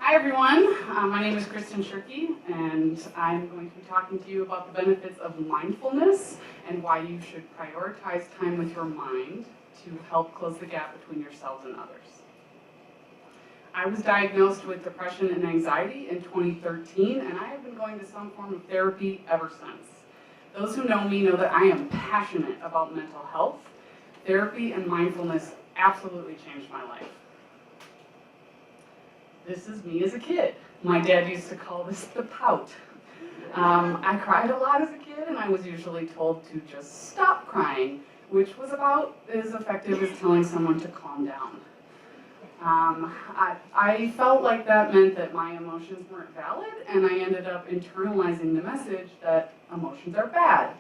Hi everyone, my name is Kristen Shirkey, and I'm going to be talking to you about the benefits of mindfulness and why you should prioritize time with your mind to help close the gap between yourselves and others. I was diagnosed with depression and anxiety in 2013, and I have been going to some form of therapy ever since. Those who know me know that I am passionate about mental health. Therapy and mindfulness absolutely changed my life. This is me as a kid. My dad used to call this the pout. I cried a lot as a kid, and I was usually told to just stop crying, which was about as effective as telling someone to calm down. I felt like that meant that my emotions weren't valid, and I ended up internalizing the message that emotions are bad.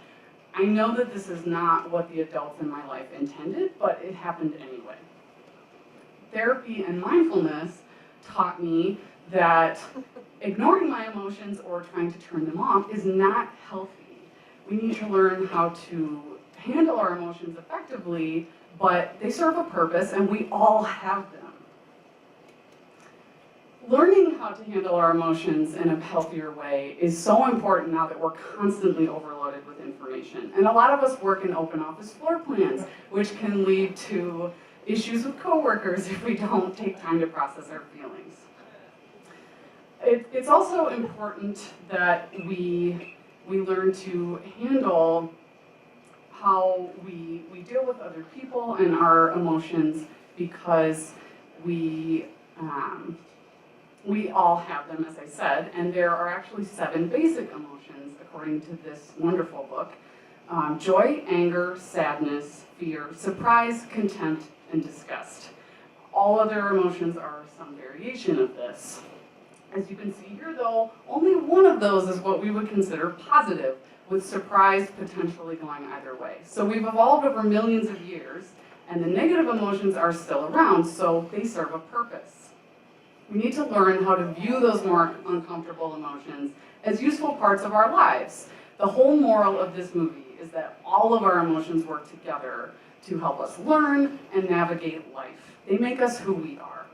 I know that this is not what the adults in my life intended, but it happened anyway. Therapy and mindfulness taught me that ignoring my emotions or trying to turn them off is not healthy. We need to learn how to handle our emotions effectively, but they serve a purpose and we all have them. Learning how to handle our emotions in a healthier way is so important now that we're constantly overloaded with information. And a lot of us work in open office floor plans, which can lead to issues with coworkers if we don't take time to process our feelings. It's also important that we learn to handle how we deal with other people and our emotions, because we all have them, as I said, and there are actually 7 basic emotions according to this wonderful book. Joy, anger, sadness, fear, surprise, contempt, and disgust. All other emotions are some variation of this. As you can see here though, only one of those is what we would consider positive, with surprise potentially going either way. So we've evolved over millions of years, and the negative emotions are still around, so they serve a purpose. We need to learn how to view those more uncomfortable emotions as useful parts of our lives. The whole moral of this movie is that all of our emotions work together to help us learn and navigate life. They make us who we are.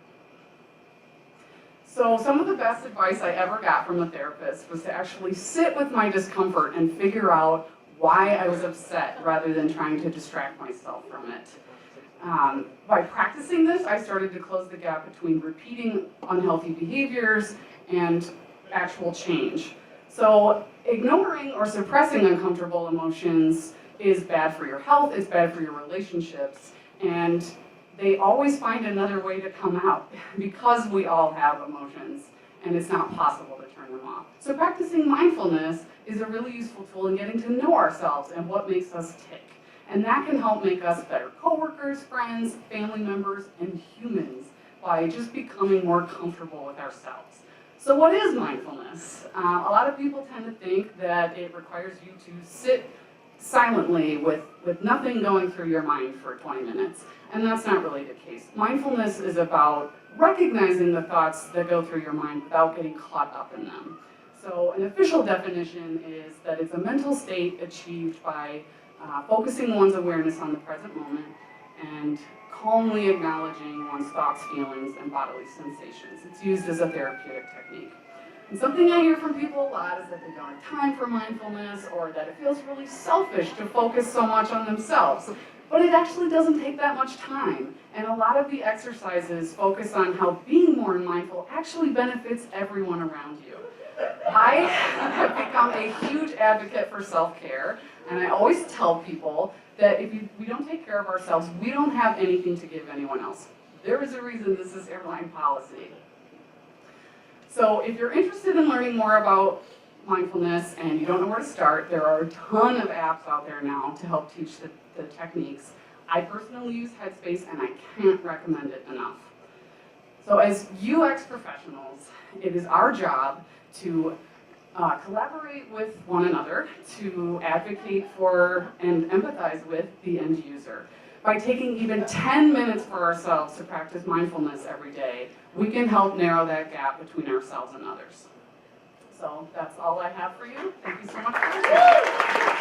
So some of the best advice I ever got from a therapist was to actually sit with my discomfort and figure out why I was upset rather than trying to distract myself from it. By practicing this, I started to close the gap between repeating unhealthy behaviors and actual change. So ignoring or suppressing uncomfortable emotions is bad for your health, it's bad for your relationships, and they always find another way to come out because we all have emotions and it's not possible to turn them off. So practicing mindfulness is a really useful tool in getting to know ourselves and what makes us tick. And that can help make us better coworkers, friends, family members, and humans by just becoming more comfortable with ourselves. So what is mindfulness? A lot of people tend to think that it requires you to sit silently with nothing going through your mind for 20 minutes. And that's not really the case. Mindfulness is about recognizing the thoughts that go through your mind without getting caught up in them. So an official definition is that it's a mental state achieved by focusing one's awareness on the present moment and calmly acknowledging one's thoughts, feelings, and bodily sensations. It's used as a therapeutic technique. And something I hear from people a lot is that they don't have time for mindfulness, or that it feels really selfish to focus so much on themselves. But it actually doesn't take that much time. And a lot of the exercises focus on how being more mindful actually benefits everyone around you. I have become a huge advocate for self-care, and I always tell people that if we don't take care of ourselves, we don't have anything to give anyone else. There is a reason this is airline policy. So if you're interested in learning more about mindfulness and you don't know where to start, there are a ton of apps out there now to help teach the techniques. I personally use Headspace and I can't recommend it enough. So as UX professionals, it is our job to collaborate with one another, to advocate for and empathize with the end user. By taking even 10 minutes for ourselves to practice mindfulness every day, we can help narrow that gap between ourselves and others. So that's all I have for you. Thank you so much for listening.